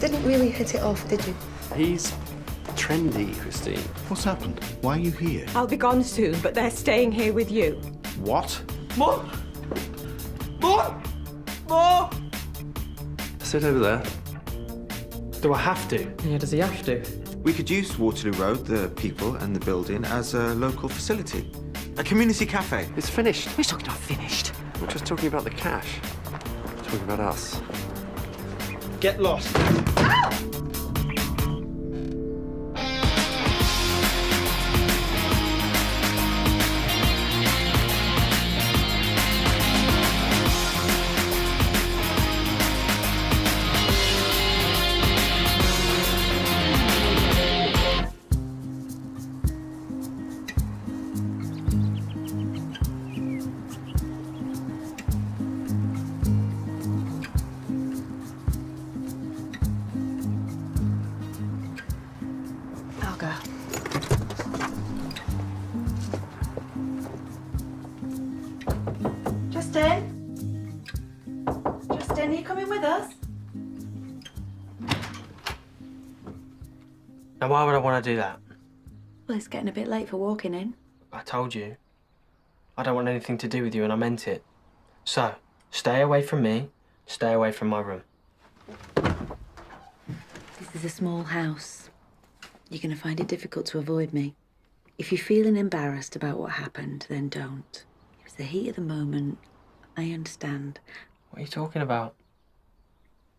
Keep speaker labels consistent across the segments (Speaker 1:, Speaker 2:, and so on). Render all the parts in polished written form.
Speaker 1: didn't really hit it off, did you?
Speaker 2: He's trendy, Christine.
Speaker 3: What's happened? Why are you here?
Speaker 4: I'll be gone soon, but they're staying here with you.
Speaker 3: What?
Speaker 2: What? What? What? Sit over there. Do I have to?
Speaker 5: Yeah, does he have to?
Speaker 6: We could use Waterloo Road, the people and the building, as a local facility. A community cafe.
Speaker 2: It's finished.
Speaker 5: We're talking about finished.
Speaker 2: We're just talking about the cash. We're talking about us.
Speaker 3: Get lost.
Speaker 1: I'll go. Justin? Justin, are you coming with us?
Speaker 5: Now, why would I want to do that?
Speaker 1: Well, it's getting a bit late for walking in.
Speaker 5: I told you. I don't want anything to do with you, and I meant it. So, stay away from me, stay away from my room.
Speaker 1: This is a small house. You're going to find it difficult to avoid me. If you're feeling embarrassed about what happened, then don't. It was the heat of the moment. I understand.
Speaker 5: What are you talking about?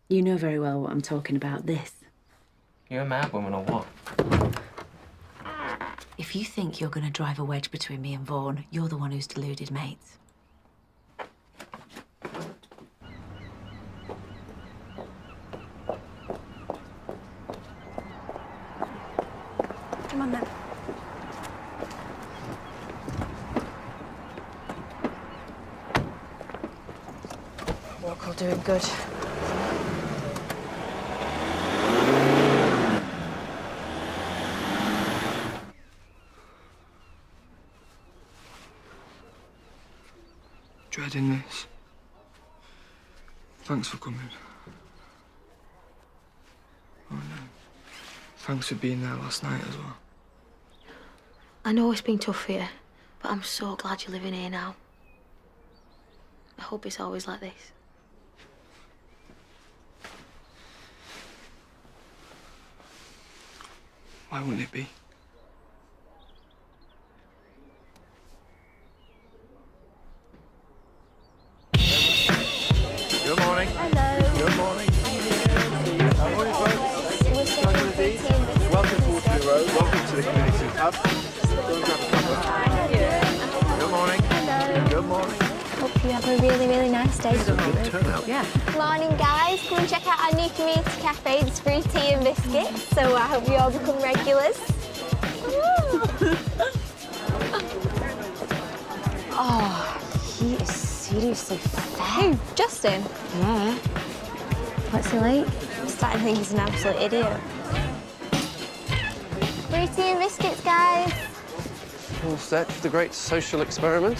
Speaker 1: You know very well what I'm talking about. This.
Speaker 5: You a mad woman or what?
Speaker 1: If you think you're going to drive a wedge between me and Vaughan, you're the one who's deluded, mate. Come on, then. Walk will do him good.
Speaker 7: Dreading this. Thanks for coming. Oh no. Thanks for being there last night as well.
Speaker 8: I know it's been tough for you, but I'm so glad you're living here now. I hope it's always like this.
Speaker 7: Why wouldn't it be?
Speaker 3: Good morning.
Speaker 8: Hello.
Speaker 3: Good morning. Good morning, folks. Welcome to Waterloo Road. Welcome to the community pub. Go and grab a cuppa. Good morning.
Speaker 8: Hello.
Speaker 3: Good morning.
Speaker 8: Hope you have a really, really nice day.
Speaker 3: Good turnout.
Speaker 1: Yeah.
Speaker 8: Morning, guys. Come and check out our new community cafe. It's free tea and biscuits, so I hope you all become regulars.
Speaker 1: Oh, he is seriously fat.
Speaker 8: Who? Justin?
Speaker 1: Yeah.
Speaker 8: What's he like? I'm starting to think he's an absolute idiot. Free tea and biscuits, guys.
Speaker 2: All set for the great social experiment?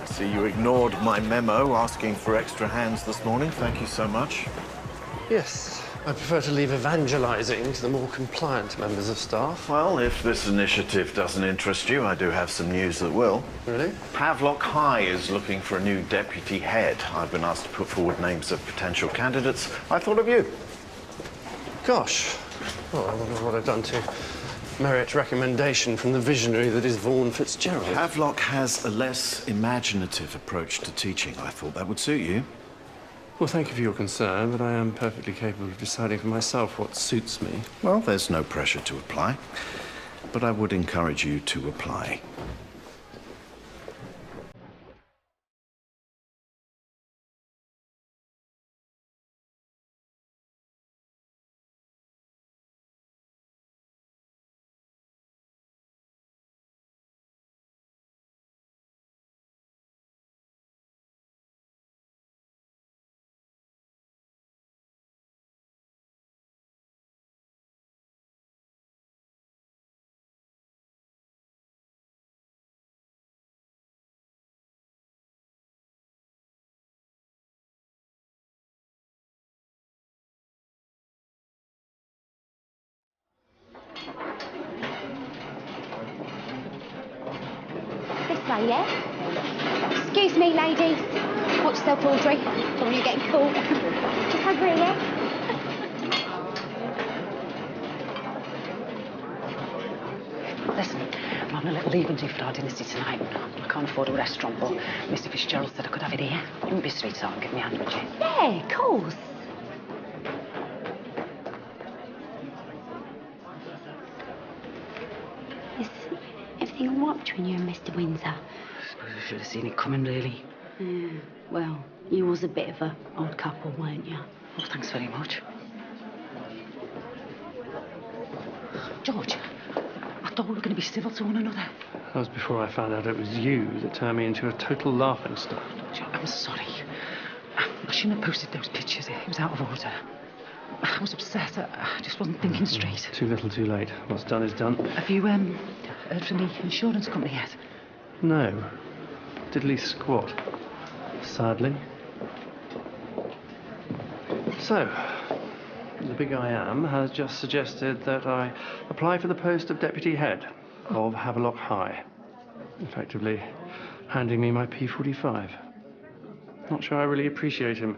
Speaker 3: See, you ignored my memo asking for extra hands this morning. Thank you so much.
Speaker 2: Yes. I prefer to leave evangelizing to the more compliant members of staff.
Speaker 3: Well, if this initiative doesn't interest you, I do have some news that will.
Speaker 2: Really?
Speaker 3: Havelock High is looking for a new deputy head. I've been asked to put forward names of potential candidates. I thought of you.
Speaker 2: Gosh. Well, I wonder what I've done to merit recommendation from the visionary that is Vaughan Fitzgerald.
Speaker 3: Havelock has a less imaginative approach to teaching. I thought that would suit you.
Speaker 2: Well, thank you for your concern, but I am perfectly capable of deciding for myself what suits me.
Speaker 3: Well, there's no pressure to apply, but I would encourage you to apply.
Speaker 9: way, yeah? Excuse me, ladies. Watch yourself, Audrey. Don't want you getting caught. Just over here, yeah?
Speaker 10: Listen, I'm having a little leave and do for our dinner tonight. I can't afford a restaurant, but Mr. Fitzgerald said I could have it here. You wouldn't be a sweetheart and give me a hand, would you?
Speaker 9: Yeah, of course. Is everything all right between you and Mr. Windsor?
Speaker 10: I suppose I should have seen it coming, really.
Speaker 9: Yeah, well, you was a bit of a odd couple, weren't you?
Speaker 10: Oh, thanks very much. George, I thought we were going to be civil to one another.
Speaker 2: That was before I found out it was you that turned me into a total laughingstock.
Speaker 10: I'm sorry. I shouldn't have posted those pictures. It was out of order. I was upset. I just wasn't thinking straight.
Speaker 2: Too little, too late. What's done is done.
Speaker 10: Have you heard from the insurance company yet?
Speaker 2: No. Diddly squat. Sadly. So, the big I am has just suggested that I apply for the post of deputy head of Havelock High, effectively handing me my P45. Not sure I really appreciate him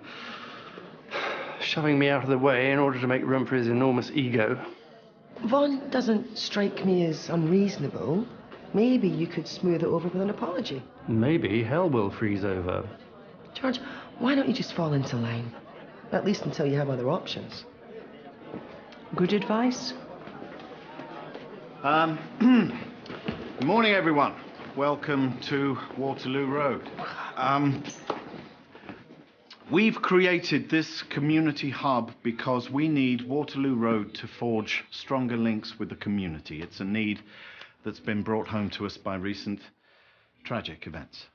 Speaker 2: shoving me out of the way in order to make room for his enormous ego.
Speaker 11: Vaughn doesn't strike me as unreasonable. Maybe you could smooth it over with an apology.
Speaker 2: Maybe hell will freeze over.
Speaker 11: George, why don't you just fall into line? At least until you have other options.
Speaker 10: Good advice.
Speaker 12: Good morning, everyone. Welcome to Waterloo Road. We've created this community hub because we need Waterloo Road to forge stronger links with the community. It's a need that's been brought home to us by recent tragic events.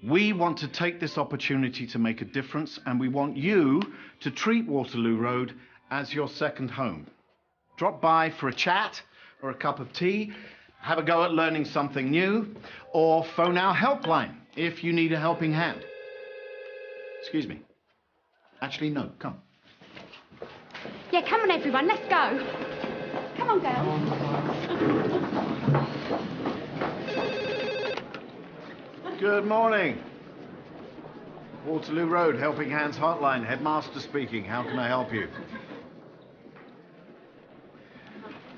Speaker 12: We want to take this opportunity to make a difference, and we want you to treat Waterloo Road as your second home. Drop by for a chat or a cup of tea, have a go at learning something new, or phone our helpline if you need a helping hand. Excuse me. Actually, no, come.
Speaker 9: Yeah, come on, everyone, let's go. Come on, girls.
Speaker 12: Good morning. Waterloo Road, Helping Hands Hotline. Headmaster speaking. How can I help you?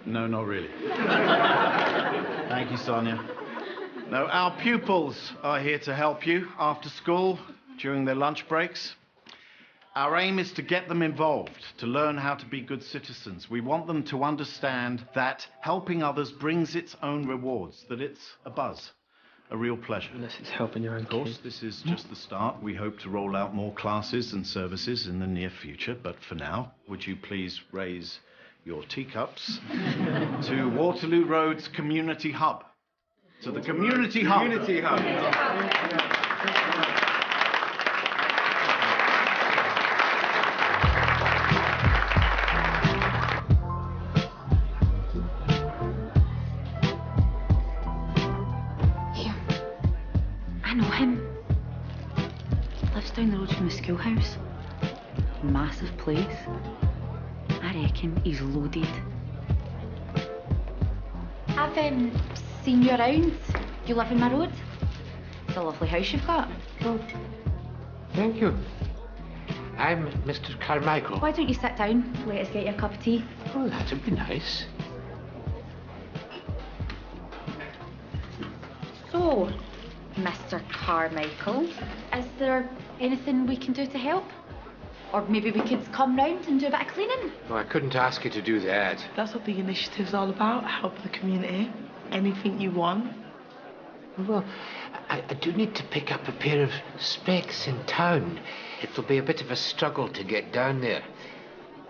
Speaker 12: No, not really. Thank you, Sonia. No, our pupils are here to help you after school, during their lunch breaks. Our aim is to get them involved, to learn how to be good citizens. We want them to understand that helping others brings its own rewards, that it's a buzz, a real pleasure.
Speaker 5: Unless it's helping your own
Speaker 12: Of course, this is just the start. We hope to roll out more classes and services in the near future, but for now, would you please raise your teacups to Waterloo Road's Community Hub. To the Community Hub.
Speaker 3: Community Hub.
Speaker 1: Down the road from the schoolhouse. Massive place. I reckon he's loaded.
Speaker 9: I've seen you around. You live in my road. It's a lovely house you've got.
Speaker 13: Oh, thank you. I'm Mr. Carmichael.
Speaker 9: Why don't you sit down? Let us get you a cup of tea.
Speaker 13: Oh, that'd be nice.
Speaker 9: So, Mr. Carmichael, is there anything we can do to help? Or maybe we could come round and do a bit of cleaning?
Speaker 13: No, I couldn't ask you to do that.
Speaker 11: That's what the initiative's all about, help the community. Anything you want.
Speaker 13: Well, I do need to pick up a pair of specs in town. It'll be a bit of a struggle to get down there.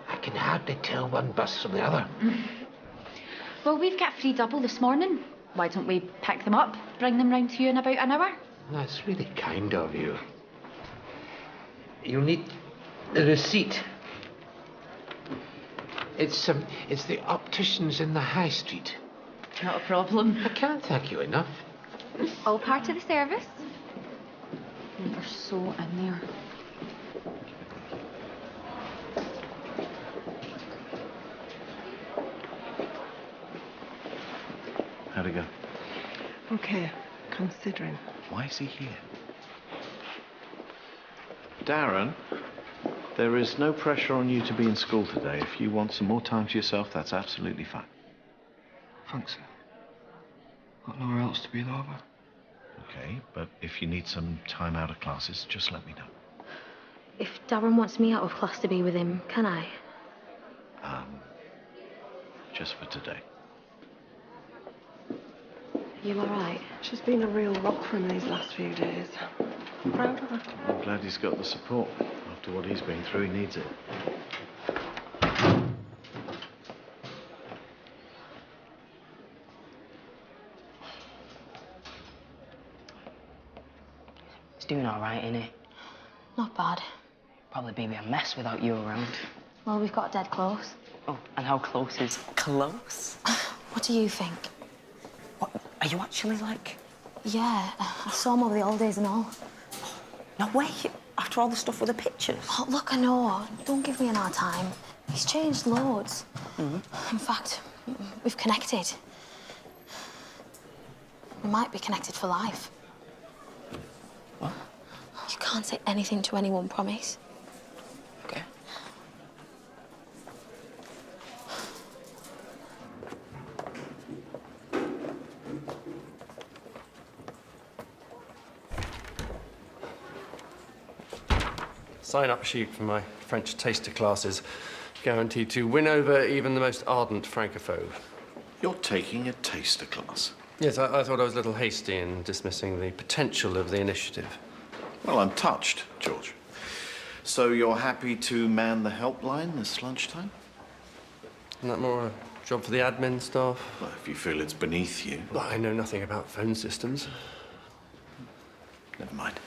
Speaker 13: I can hardly tell one bus from the other.
Speaker 9: Well, we've got free double this morning. Why don't we pick them up, bring them round to you in about an hour?
Speaker 13: That's really kind of you. You'll need the receipt. It's the opticians in the high street.
Speaker 9: Not a problem.
Speaker 13: I can't thank you enough.
Speaker 9: All part of the service. They're so in there.
Speaker 12: How'd it go?
Speaker 11: Okay. considering.
Speaker 12: Why is he here? Darren, there is no pressure on you to be in school today. If you want some more time to yourself, that's absolutely fine.
Speaker 7: Thanks, sir. Got nowhere else to be, though, have I?
Speaker 12: Okay, but if you need some time out of classes, just let me know.
Speaker 8: If Darren wants me out of class to be with him, can I?
Speaker 12: Just for today.
Speaker 8: Are you alright?
Speaker 11: She's been a real rock for him these last few days. I'm proud of her.
Speaker 12: I'm glad he's got the support. After what he's been through, he needs it.
Speaker 5: He's doing all right, isn't he?
Speaker 8: Not bad.
Speaker 5: Probably be a mess without you around.
Speaker 8: Well, we've got dead close.
Speaker 5: Oh, and how close is close?
Speaker 8: What do you think?
Speaker 5: What, are you actually like...
Speaker 8: Yeah, I saw him over the holidays and all.
Speaker 5: No way, after all the stuff with the pictures.
Speaker 8: Oh, look, I know. Don't give me an hard time. He's changed loads. In fact, we've connected. We might be connected for life.
Speaker 5: What?
Speaker 8: You can't say anything to anyone, promise?
Speaker 5: Okay.
Speaker 2: Sign-up sheet for my French taster classes. Guaranteed to win over even the most ardent francophobe.
Speaker 12: You're taking a taster class.
Speaker 2: Yes, I thought I was a little hasty in dismissing the potential of the initiative.
Speaker 12: Well, I'm touched, George. So you're happy to man the helpline this lunchtime?
Speaker 2: Isn't that more a job for the admin staff?
Speaker 12: Well, if you feel it's beneath you.
Speaker 2: Well, I know nothing about phone systems.
Speaker 12: Never mind.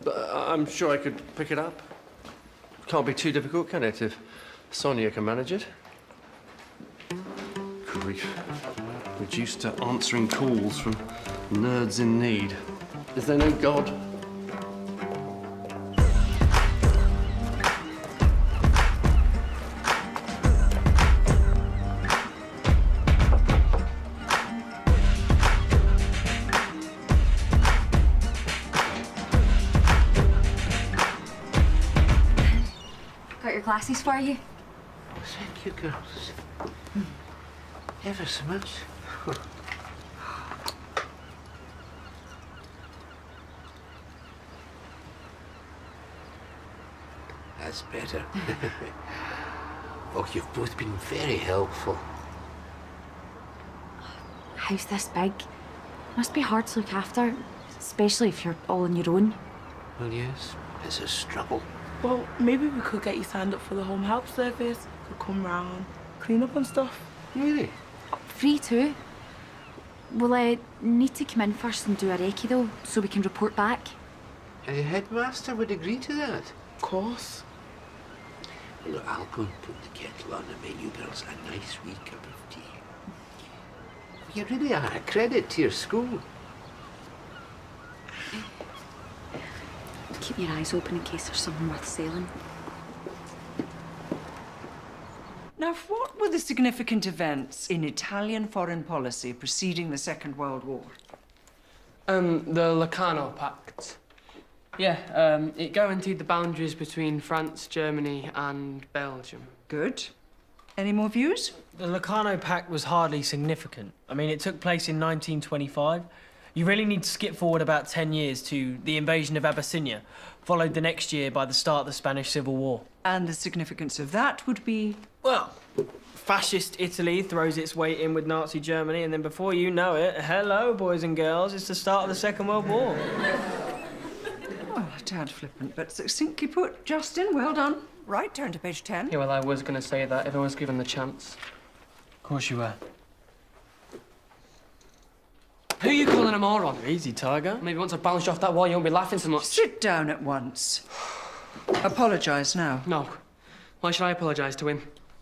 Speaker 2: But I'm sure I could pick it up. Can't be too difficult, can it, if Sonia can manage it? Grief. Reduced to answering calls from nerds in need. Is there no God?
Speaker 14: Got your glasses for you.
Speaker 13: Thank you, girls. Ever so much. That's better. Oh, you've both been very helpful.
Speaker 14: House this big. Must be hard to look after, especially if you're all on your own.
Speaker 13: Well, yes, it's a struggle.
Speaker 11: Well, maybe we could get you signed up for the home help service. Could come round, clean up and stuff.
Speaker 13: Really?
Speaker 14: Free too. Will I need to come in first and do a recce though, so we can report back?
Speaker 13: The headmaster would agree to that.
Speaker 11: Of course.
Speaker 13: Well, look, I'll go and put the kettle on and make you girls a nice wee cup of tea. You really are a credit to your school.
Speaker 14: Keep your eyes open in case there's something worth selling.
Speaker 15: Now, what were the significant events in Italian foreign policy preceding the Second World War?
Speaker 5: The Locarno Pact. Yeah, it guaranteed the boundaries between France, Germany and Belgium.
Speaker 15: Good. Any more views?
Speaker 5: The Locarno Pact was hardly significant. I mean, it took place in 1925. You really need to skip forward about 10 years to the invasion of Abyssinia, followed the next year by the start of the Spanish Civil War.
Speaker 15: And the significance of that would be?
Speaker 5: Well, fascist Italy throws its weight in with Nazi Germany, and then before you know it, hello, boys and girls, it's the start of the Second World War.
Speaker 15: Well, a tad flippant, but succinctly put. Justin, well done. Right, turn to page 10.
Speaker 5: Yeah, well, I was going to say that if I was given the chance. Of course you were. Who are you calling a moron? Easy, Tiger. Maybe once I've bounced off that wall, you won't be laughing so much.
Speaker 15: Sit down at once. Apologise now.
Speaker 5: No. Why should I apologise to him?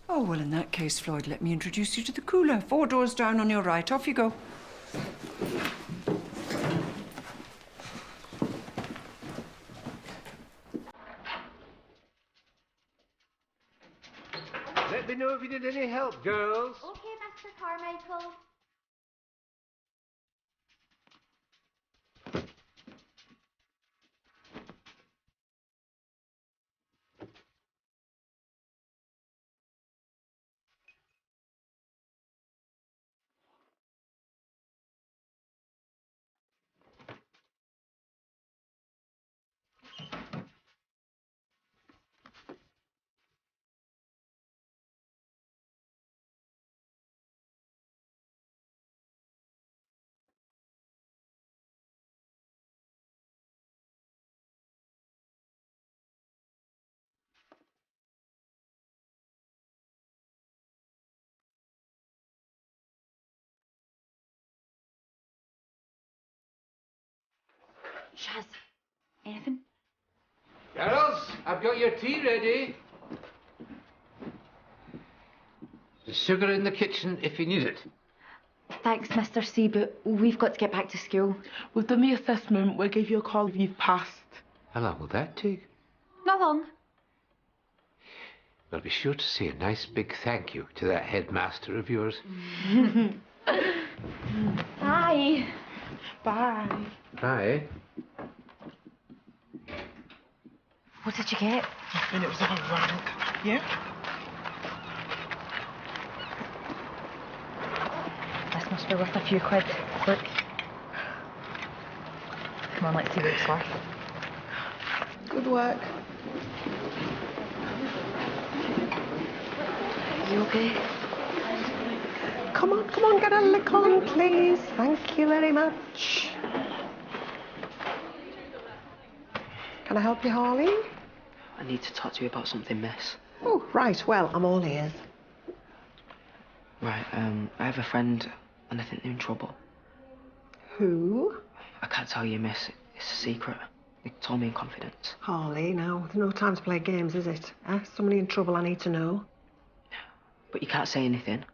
Speaker 15: Oh, well, in that case, Floyd, let me introduce you to the cooler. 4 doors down on your right. Off you go.
Speaker 13: Let me know if you need any help, girls.
Speaker 9: Okay, Mr. Carmichael. Shaz, anything?
Speaker 13: Girls, I've got your tea ready. There's sugar in the kitchen if you need it.
Speaker 9: Thanks, Mr. C, but we've got to get back to school.
Speaker 11: We've done the assessment. We'll give you a call if you've passed.
Speaker 13: How long will that take?
Speaker 9: Not long.
Speaker 13: Well, be sure to say a nice big thank you to that headmaster of yours.
Speaker 9: Bye.
Speaker 11: Bye.
Speaker 13: Bye.
Speaker 9: What did you get?
Speaker 11: And it was all wrong. Yeah?
Speaker 9: This must be worth a few quid. Look. Come on, let's see what it's worth.
Speaker 11: Good work.
Speaker 9: You okay?
Speaker 11: Come on, get a lick on, please. Thank you very much. Can I help you, Harley?
Speaker 16: I need to talk to you about something, miss.
Speaker 11: Oh, right. Well, I'm all ears.
Speaker 16: Right, I have a friend, and I think they're in trouble.
Speaker 11: Who?
Speaker 16: I can't tell you, miss. It's a secret. They told me in confidence.
Speaker 11: Harley, now, there's no time to play games, is it? Somebody in trouble I need to know.
Speaker 16: But you can't say anything.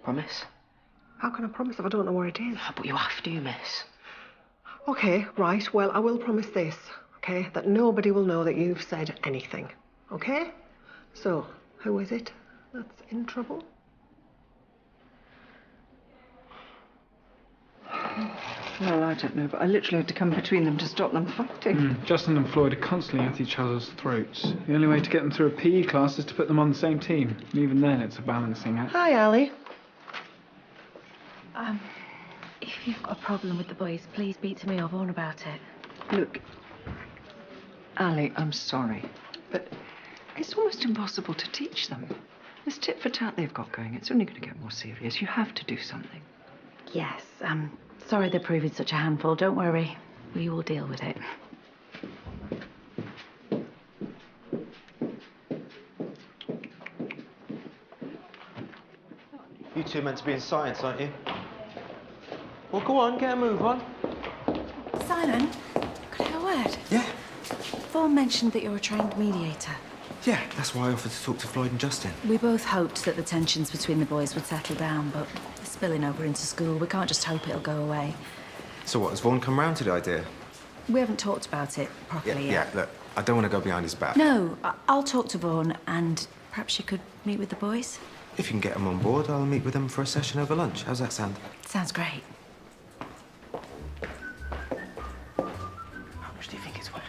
Speaker 16: Promise?
Speaker 11: How can I promise if I don't know where it is?
Speaker 16: But you have to, miss.
Speaker 11: OK, right. Well, I will promise this, OK? That nobody will know that you've said anything, OK? So, who is it that's in trouble?
Speaker 15: Well, I don't know, but I literally had to come between them to stop them fighting.
Speaker 17: Justin and Floyd are constantly at each other's throats. The only way to get them through a PE class is to put them on the same team. And even then, it's a balancing act.
Speaker 11: Hi, Ali.
Speaker 1: If you've got a problem with the boys, please speak to me or Vaughan about it.
Speaker 15: Look, Ali, I'm sorry, but it's almost impossible to teach them. This tit for tat they've got going, it's only going to get more serious. You have to do something.
Speaker 1: Yes, sorry they're proving such a handful. Don't worry. We will deal with it.
Speaker 6: You two are meant to be in science, aren't you? Well, go on, get a move on.
Speaker 1: Simon, could I have a word?
Speaker 6: Yeah?
Speaker 1: Vaughan mentioned that you're a trained mediator.
Speaker 6: Yeah, that's why I offered to talk to Floyd and Justin.
Speaker 1: We both hoped that the tensions between the boys would settle down, but they're spilling over into school. We can't just hope it'll go away.
Speaker 6: So what, has Vaughan come round to the idea?
Speaker 1: We haven't talked about it properly
Speaker 6: Yeah,
Speaker 1: yet.
Speaker 6: look, I don't want to go behind his back.
Speaker 1: No, I'll talk to Vaughan and perhaps you could meet with the boys.
Speaker 6: If you can get them on board, I'll meet with them for a session over lunch. How's that sound?
Speaker 1: Sounds great.
Speaker 6: How much do you think it's worth?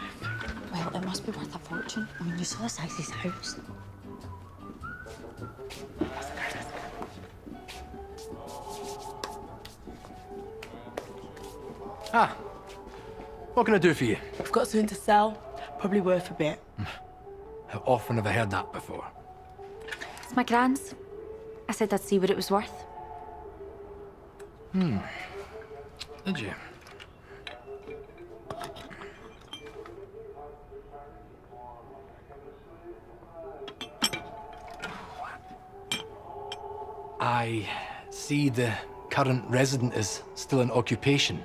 Speaker 1: Well, it must be worth a fortune. I mean, you saw the size of his house.
Speaker 18: Ah, what can I do for you?
Speaker 11: I've got something to sell. Probably worth a bit.
Speaker 18: How often have I heard that before?
Speaker 14: It's my grand's. I said I'd see what it was worth.
Speaker 18: Did you? I see the current resident is still in occupation.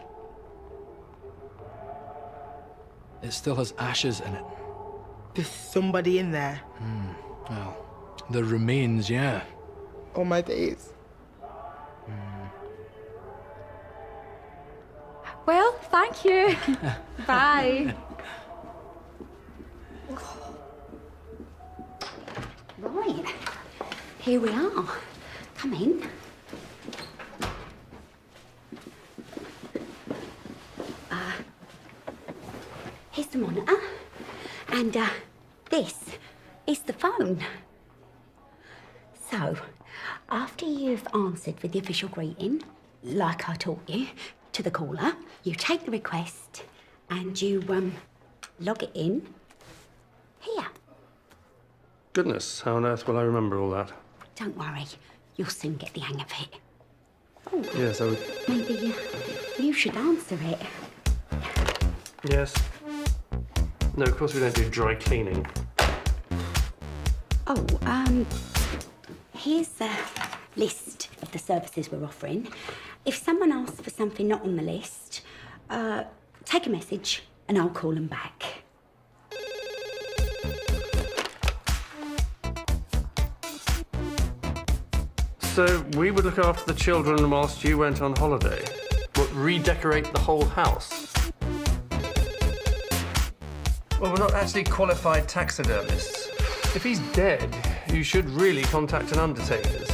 Speaker 18: It still has ashes in it.
Speaker 11: There's somebody in there.
Speaker 18: Well, the remains, yeah.
Speaker 11: All my days.
Speaker 14: Well, thank you. Bye.
Speaker 19: Right, here we are. Come in. Here's the monitor, and this is the phone. So, after you've answered with the official greeting, like I taught you, to the caller, you take the request and you log it in here.
Speaker 2: Goodness, how on earth will I remember all that?
Speaker 19: Don't worry, you'll soon get the hang of it. Oh,
Speaker 2: Yes, I would.
Speaker 19: maybe you should answer it.
Speaker 2: Yes. No, of course we don't do dry cleaning.
Speaker 19: Oh, here's a list of the services we're offering. If someone asks for something not on the list, take a message and I'll call them back.
Speaker 2: So we would look after the children whilst you went on holiday? What, redecorate the whole house? Well, we're not actually qualified taxidermists. If he's dead, you should really contact an undertaker's.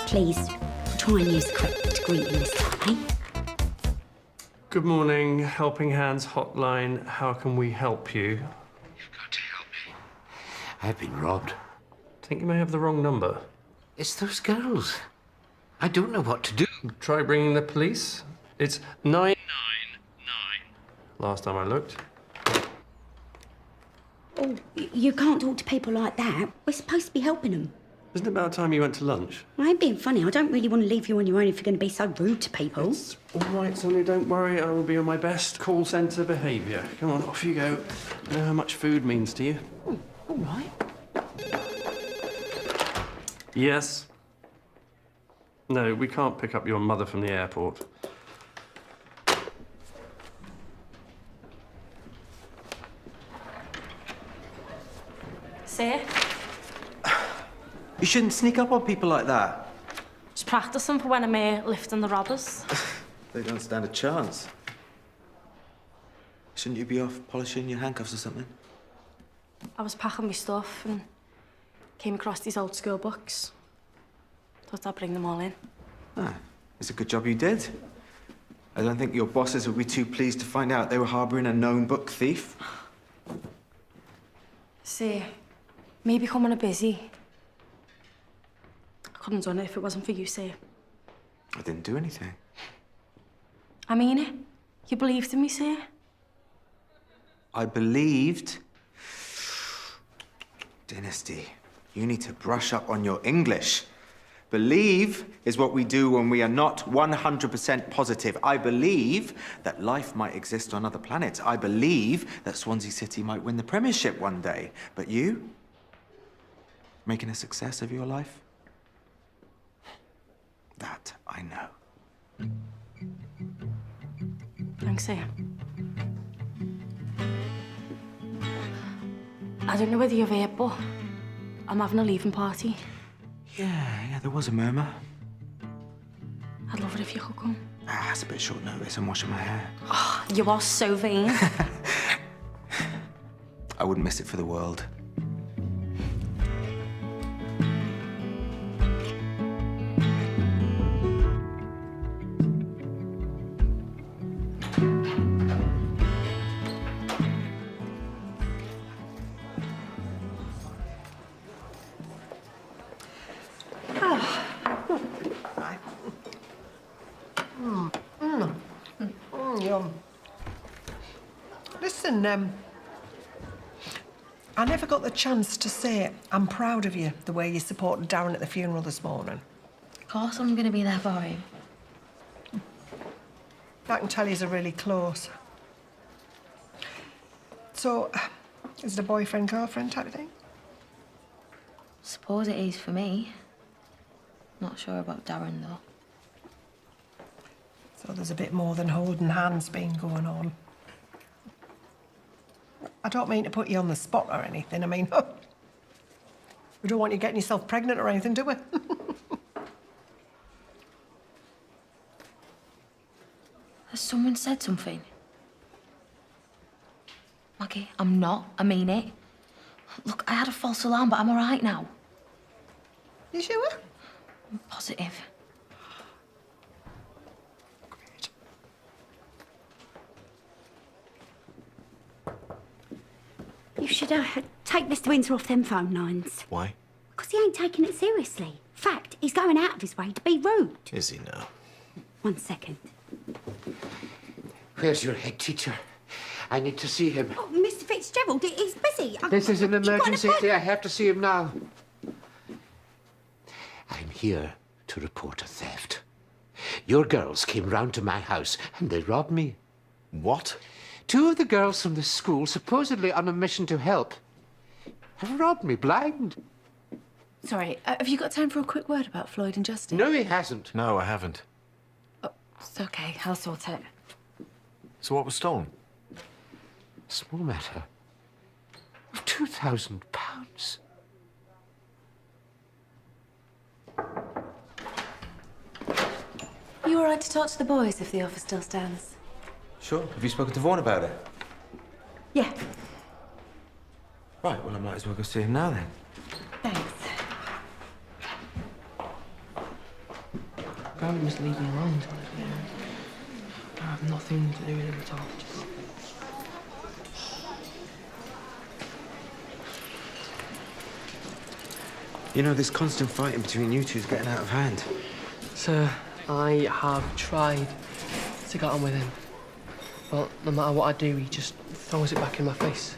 Speaker 19: Please, try and use the correct greeting this time, eh?
Speaker 2: Good morning, Helping Hands hotline. How can we help you?
Speaker 13: I've been robbed.
Speaker 2: I think you may have the wrong number.
Speaker 13: It's those girls. I don't know what to do.
Speaker 2: Try bringing the police. It's 999. Last time I looked.
Speaker 19: Oh, you can't talk to people like that. We're supposed to be helping them.
Speaker 2: Isn't it about time you went to lunch?
Speaker 19: I ain't being funny. I don't really want to leave you on your own if you're going to be so rude to people.
Speaker 2: It's all right, Sonia, don't worry. I will be on my best call centre behaviour. Come on, off you go. I know how much food means to you.
Speaker 19: Oh, all right.
Speaker 2: Yes. No, we can't pick up your mother from the airport.
Speaker 20: See?
Speaker 6: You shouldn't sneak up on people like that.
Speaker 20: Just practicing for when I'm here lifting the robbers.
Speaker 6: They don't stand a chance. Shouldn't you be off polishing your handcuffs or something?
Speaker 20: I was packing my stuff and came across these old school books. Thought I'd bring them all in.
Speaker 6: Ah, it's a good job you did. I don't think your bosses would be too pleased to find out they were harbouring a known book thief.
Speaker 20: See, me becoming a busy. I couldn't have done it if it wasn't for you, see.
Speaker 6: I didn't do anything.
Speaker 20: I mean it. You believed in me, see.
Speaker 6: I believed. Dynasty, you need to brush up on your English. Believe is what we do when we are not 100% positive. I believe that life might exist on other planets. I believe that Swansea City might win the Premiership one day. But you? Making a success of your life? That I know.
Speaker 20: Thanks, Sam. I don't know whether you've heard, but I'm having a leaving party.
Speaker 6: Yeah, there was a murmur.
Speaker 20: I'd love it if you could come.
Speaker 6: Ah, it's a bit short notice. I'm washing my hair.
Speaker 20: Oh, you are so vain.
Speaker 6: I wouldn't miss it for the world.
Speaker 11: Yum. Listen, I never got the chance to say I'm proud of you, the way you supported Darren at the funeral this morning.
Speaker 8: Of course I'm going to be there for him.
Speaker 11: I can tell you're really close. So, is it a boyfriend-girlfriend type of thing?
Speaker 8: Suppose it is for me. Not sure about Darren, though.
Speaker 11: So there's a bit more than holding hands been going on. I don't mean to put you on the spot or anything. I mean, we don't want you getting yourself pregnant or anything, do we?
Speaker 8: Has someone said something? Maggie, I'm not. I mean it. Look, I had a false alarm, but I'm all right now.
Speaker 11: You sure?
Speaker 8: I'm positive.
Speaker 19: You should take Mr. Windsor off them phone lines.
Speaker 6: Why?
Speaker 19: Because he ain't taking it seriously. Fact, he's going out of his way to be rude.
Speaker 6: Is he now?
Speaker 19: 1 second.
Speaker 13: Where's your head teacher? I need to see him.
Speaker 19: Oh, Mr. Fitzgerald, he's busy.
Speaker 13: This is an
Speaker 19: You've got
Speaker 13: emergency.
Speaker 19: an
Speaker 13: I have to see him now. I'm here to report a theft. Your girls came round to my house and they robbed me. What? 2 of the girls from the school, supposedly on a mission to help, have robbed me blind.
Speaker 1: Sorry, have you got time for a quick word about Floyd and Justin?
Speaker 13: No, he hasn't.
Speaker 3: No, I haven't.
Speaker 1: It's okay, I'll sort it.
Speaker 3: So what was stolen?
Speaker 13: Small matter of £2,000.
Speaker 1: You all right to talk to the boys if the offer still stands?
Speaker 6: Sure. Have you spoken to Vaughan about it?
Speaker 1: Yeah.
Speaker 6: Right, well, I might as well go see him now then.
Speaker 1: Thanks.
Speaker 16: Granny must leave me alone till I get home. I have nothing to do with him at all.
Speaker 6: You know, this constant fighting between you two is getting out of hand.
Speaker 16: Sir, I have tried to get on with him. But no matter what I do, he just throws it back in my face.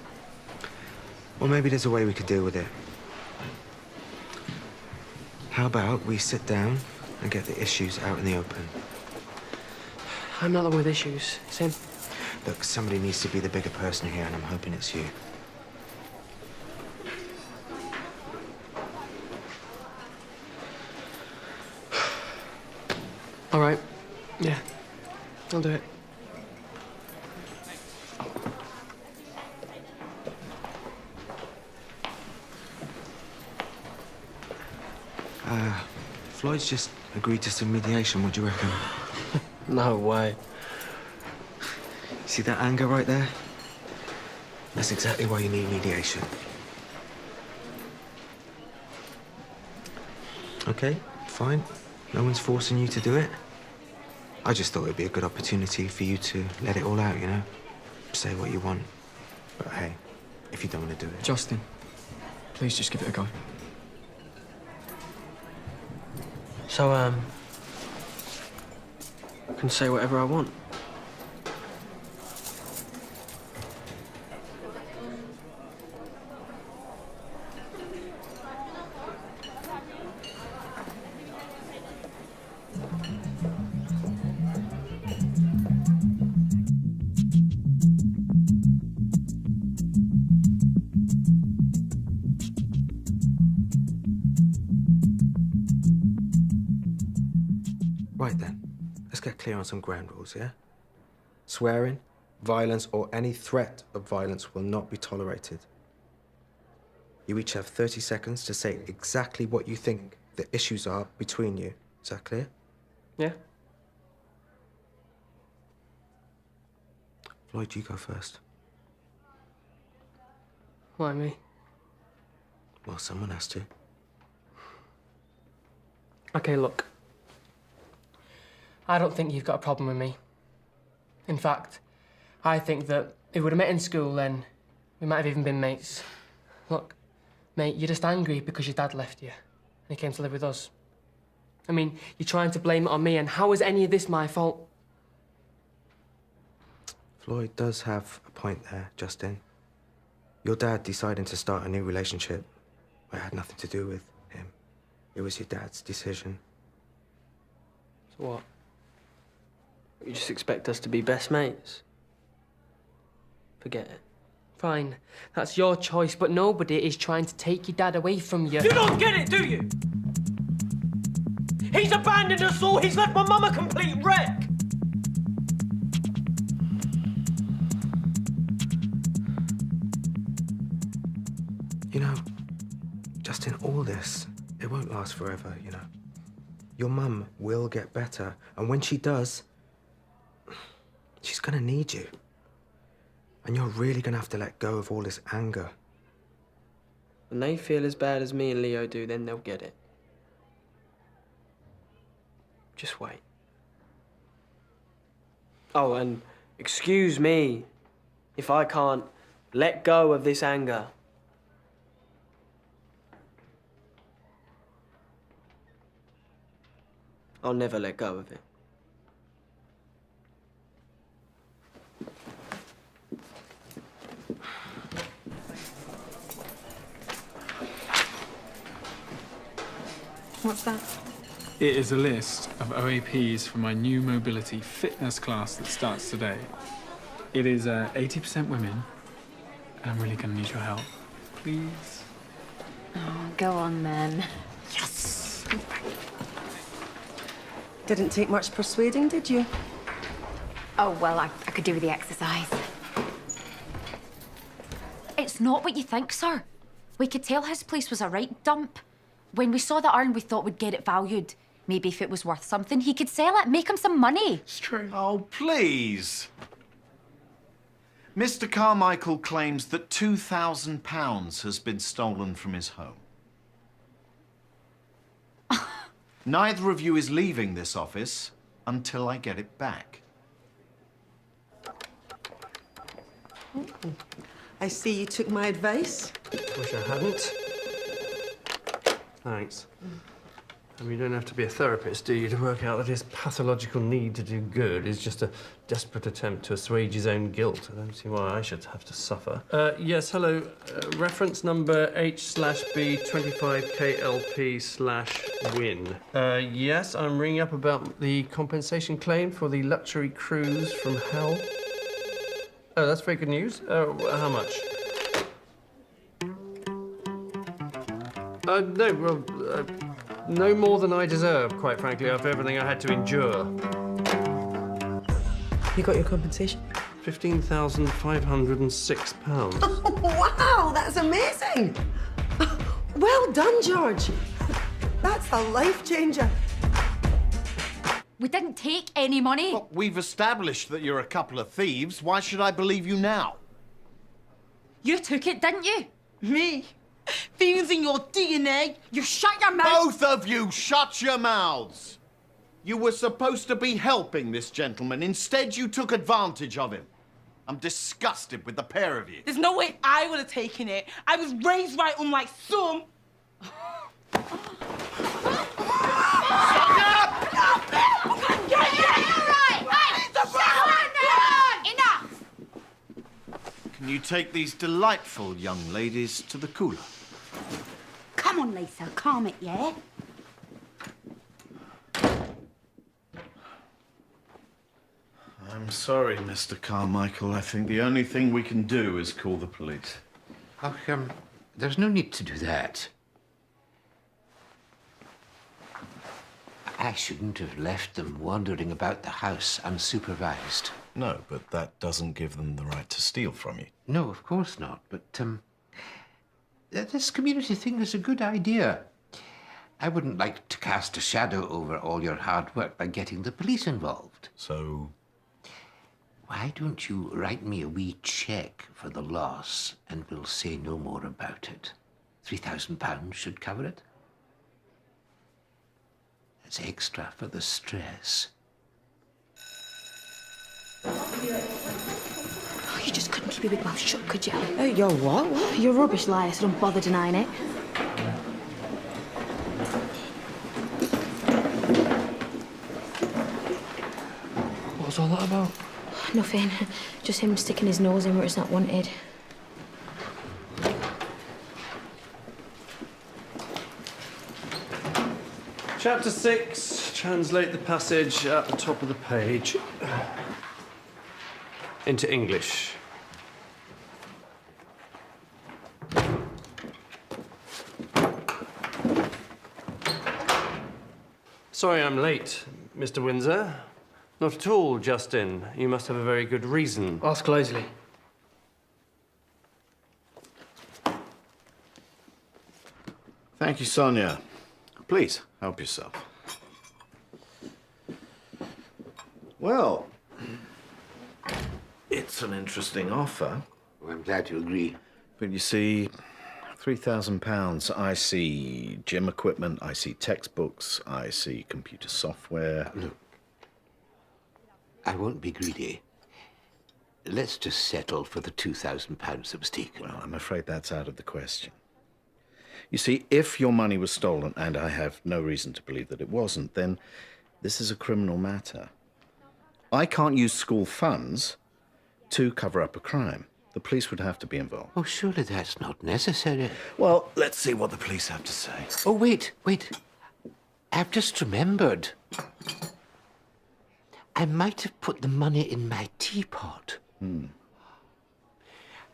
Speaker 6: Well, maybe there's a way we could deal with it. How about we sit down and get the issues out in the open?
Speaker 16: I'm not the one with issues. It's him.
Speaker 6: Look, somebody needs to be the bigger person here, and I'm hoping it's you.
Speaker 16: All right. Yeah. I'll do it.
Speaker 6: Floyd's just agreed to some mediation. What do you reckon?
Speaker 16: No way.
Speaker 6: See that anger right there? That's exactly why you need mediation. Okay, fine. No one's forcing you to do it. I just thought it'd be a good opportunity for you to let it all out, you know? Say what you want. But hey, if you don't want to do it...
Speaker 17: Justin, please just give it a go.
Speaker 16: So, I can say whatever I want.
Speaker 6: Right then, let's get clear on some ground rules, yeah? Swearing, violence, or any threat of violence will not be tolerated. You each have 30 seconds to say exactly what you think the issues are between you. Is that clear?
Speaker 16: Yeah.
Speaker 6: Floyd, you go first.
Speaker 16: Why me?
Speaker 6: Well, someone has to.
Speaker 16: Okay, look. I don't think you've got a problem with me. In fact, I think that if we'd have met in school, then we might have even been mates. Look, mate, you're just angry because your dad left you and he came to live with us. I mean, you're trying to blame it on me, and how is any of this my fault?
Speaker 6: Floyd does have a point there, Justin. Your dad deciding to start a new relationship, it had nothing to do with him. It was your dad's decision.
Speaker 16: So what? You just expect us to be best mates? Forget it. Fine, that's your choice, but nobody is trying to take your dad away from you.
Speaker 5: You don't get it, do you? He's abandoned us all. He's left my mum a complete wreck.
Speaker 6: You know, Justin, all this, it won't last forever, you know. Your mum will get better, and when she does, she's gonna need you. And you're really gonna have to let go of all this anger.
Speaker 16: When they feel as bad as me and Leo do, then they'll get it. Just wait. Oh, and excuse me if I can't let go of this anger. I'll never let go of it.
Speaker 1: What's that?
Speaker 17: It is a list of OAPs for my new mobility fitness class that starts today. It is 80% women, and I'm really gonna need your help. Please?
Speaker 14: Oh, go on then.
Speaker 4: Yes! Didn't take much persuading, did you?
Speaker 14: Oh, well, I could do with the exercise. It's not what you think, sir. We could tell his place was a right dump. When we saw the urn, we thought we'd get it valued. Maybe if it was worth something, he could sell it, make him some money.
Speaker 12: It's true. Oh, please. Mr. Carmichael claims that £2,000 has been stolen from his home. Neither of you is leaving this office until I get it back.
Speaker 4: I see you took my advice.
Speaker 2: Wish I hadn't. Thanks. I mean, you don't have to be a therapist, do you, to work out that his pathological need to do good is just a desperate attempt to assuage his own guilt. I don't see why I should have to suffer. Yes, hello. Reference number H/B25KLP/win. Yes, I'm ringing up about the compensation claim for the luxury cruise from hell. Oh, that's very good news. How much? No, well, no more than I deserve, quite frankly, after everything I had to endure.
Speaker 4: You got your compensation?
Speaker 2: £15,506.
Speaker 4: Wow, that's amazing! Well done, George. That's a life changer.
Speaker 14: We didn't take any money.
Speaker 12: Well, we've established that you're a couple of thieves. Why should I believe you now?
Speaker 14: You took it, didn't you?
Speaker 4: Me? Things in your DNA.
Speaker 14: You shut your mouth.
Speaker 12: Both of you, shut your mouths. You were supposed to be helping this gentleman. Instead, you took advantage of him. I'm disgusted with the pair of you.
Speaker 21: There's no way I would have taken it. I was raised right, unlike some.
Speaker 12: Can you take these delightful young ladies to the cooler?
Speaker 19: Come on, Lisa, calm it, yeah?
Speaker 12: I'm sorry, Mr. Carmichael. I think the only thing we can do is call the police.
Speaker 13: Oh, there's no need to do that. I shouldn't have left them wandering about the house unsupervised.
Speaker 12: No, but that doesn't give them the right to steal from you.
Speaker 13: No, of course not. But, this community thing is a good idea. I wouldn't like to cast a shadow over all your hard work by getting the police involved.
Speaker 12: So?
Speaker 13: Why don't you write me a wee cheque for the loss and we'll say no more about it? £3,000 should cover it. That's extra for the stress.
Speaker 8: Oh, you just couldn't keep your big mouth shut, could you?
Speaker 20: Oh, you're what? You're a rubbish liar, so don't bother denying it.
Speaker 16: What was all that about?
Speaker 8: Nothing. Just him sticking his nose in where it's not wanted.
Speaker 2: Chapter 6. Translate the passage at the top of the page into English. Sorry I'm late, Mr. Windsor. Not at all, Justin. You must have a very good reason.
Speaker 16: Ask Leslie.
Speaker 12: Thank you, Sonia. Please, help yourself. Well, it's an interesting offer.
Speaker 13: Well, I'm glad you agree.
Speaker 12: But you see, £3,000, I see gym equipment, I see textbooks, I see computer software.
Speaker 13: Look, I won't be greedy. Let's just settle for the £2,000 that was taken.
Speaker 12: Well, I'm afraid that's out of the question. You see, if your money was stolen, and I have no reason to believe that it wasn't, then this is a criminal matter. I can't use school funds to cover up a crime. The police would have to be involved.
Speaker 13: Oh, surely that's not necessary.
Speaker 12: Well, let's see what the police have to say.
Speaker 13: Oh, wait. I've just remembered. I might have put the money in my teapot.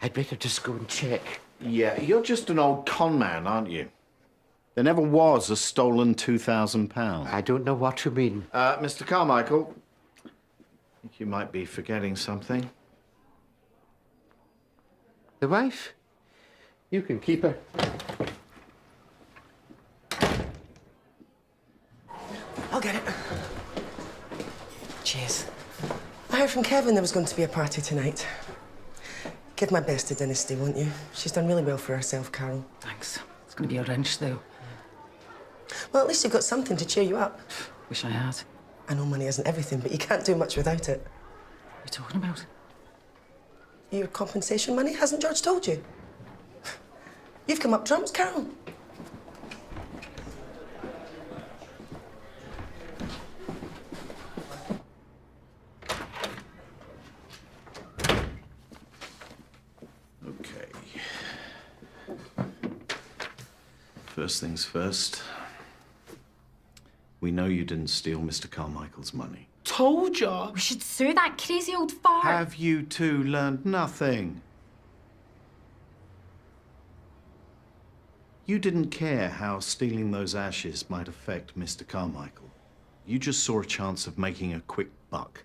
Speaker 13: I'd better just go and check.
Speaker 12: Yeah, you're just an old con man, aren't you? There never was a stolen £2,000.
Speaker 13: I don't know what you mean.
Speaker 12: Mr. Carmichael, I think you might be forgetting something.
Speaker 13: The wife? You can keep her.
Speaker 4: I'll get it. Cheers. I heard from Kevin there was going to be a party tonight. Give my best to Dynasty, won't you? She's done really well for herself, Carol.
Speaker 10: Thanks. It's going to be a wrench, though.
Speaker 4: Well, at least you've got something to cheer you up.
Speaker 10: Wish I had.
Speaker 4: I know money isn't everything, but you can't do much without it.
Speaker 10: What are you talking about?
Speaker 4: Your compensation money? Hasn't George told you? You've come up trumps, Carol.
Speaker 12: First things first. We know you didn't steal Mr. Carmichael's money.
Speaker 20: Told ya.
Speaker 14: We should sue that crazy old fart.
Speaker 12: Have you two learned nothing? You didn't care how stealing those ashes might affect Mr. Carmichael. You just saw a chance of making a quick buck.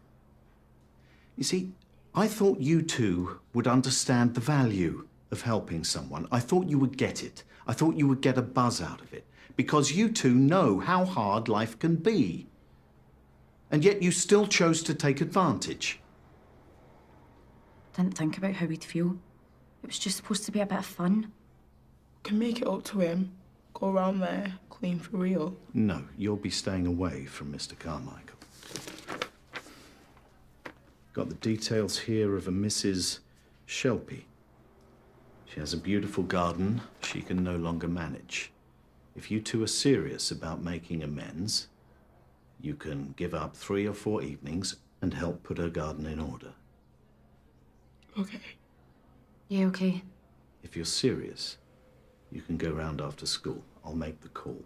Speaker 12: You see, I thought you two would understand the value of helping someone. I thought you would get it. I thought you would get a buzz out of it. Because you two know how hard life can be. And yet you still chose to take advantage.
Speaker 14: Didn't think about how we'd feel. It was just supposed to be a bit of fun.
Speaker 20: Can make it up to him. Go around there, clean for real.
Speaker 12: No, you'll be staying away from Mr. Carmichael. Got the details here of a Mrs. Shelby. She has a beautiful garden she can no longer manage. If you two are serious about making amends, you can give up 3 or 4 evenings and help put her garden in order.
Speaker 20: Okay.
Speaker 14: Yeah, okay.
Speaker 12: If you're serious, you can go round after school. I'll make the call.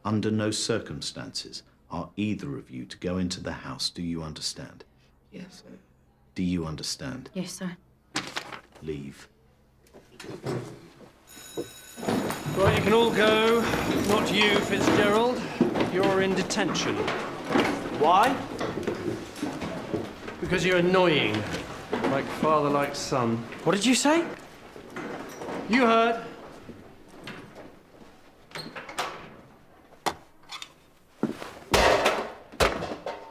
Speaker 12: Under no circumstances are either of you to go into the house. Do you understand?
Speaker 20: Yes, sir.
Speaker 12: Do you understand?
Speaker 14: Yes, sir.
Speaker 12: Leave.
Speaker 2: Right, you can all go. Not you, Fitzgerald. You're in detention. Why? Because you're annoying. Like father, like son.
Speaker 5: What did you say?
Speaker 2: You heard.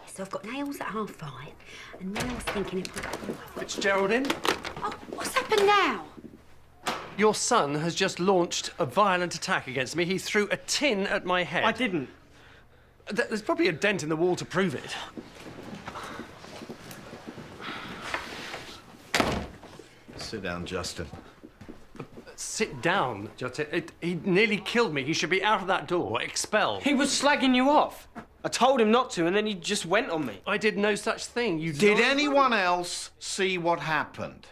Speaker 19: So I've got nails at 5:30, and then I was thinking if we got...
Speaker 2: Fitzgerald in?
Speaker 19: Oh, what's happened now?
Speaker 2: Your son has just launched a violent attack against me. He threw a tin at my head.
Speaker 5: I didn't.
Speaker 2: There's probably a dent in the wall to prove it.
Speaker 12: Sit down, Justin.
Speaker 2: Sit down, Justin. He nearly killed me. He should be out of that door, expelled.
Speaker 5: He was slagging you off. I told him not to, and then he just went on me.
Speaker 2: I did no such thing. You
Speaker 12: Did anyone else see what happened?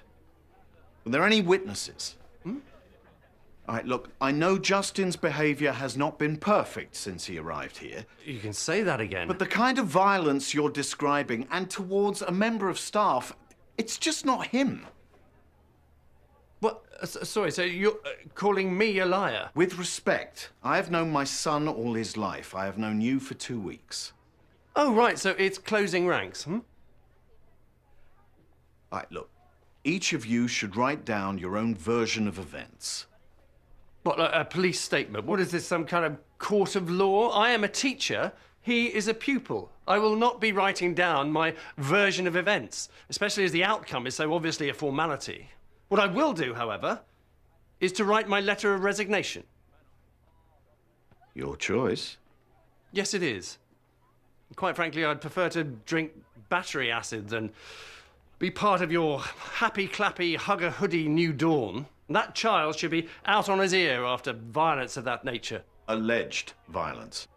Speaker 12: Were there any witnesses? All right, look, I know Justin's behaviour has not been perfect since he arrived here.
Speaker 2: You can say that again.
Speaker 12: But the kind of violence you're describing, and towards a member of staff, it's just not him.
Speaker 2: What? Sorry, so you're calling me a liar?
Speaker 12: With respect, I have known my son all his life. I have known you for 2 weeks.
Speaker 2: Oh, right, so it's closing ranks,
Speaker 12: All right, look, each of you should write down your own version of events.
Speaker 2: What, a police statement? What is this, some kind of court of law? I am a teacher. He is a pupil. I will not be writing down my version of events, especially as the outcome is so obviously a formality. What I will do, however, is to write my letter of resignation.
Speaker 12: Your choice.
Speaker 2: Yes, it is. Quite frankly, I'd prefer to drink battery acid than be part of your happy-clappy, hugger-hoodie new dawn. That child should be out on his ear after violence of that nature.
Speaker 12: Alleged violence.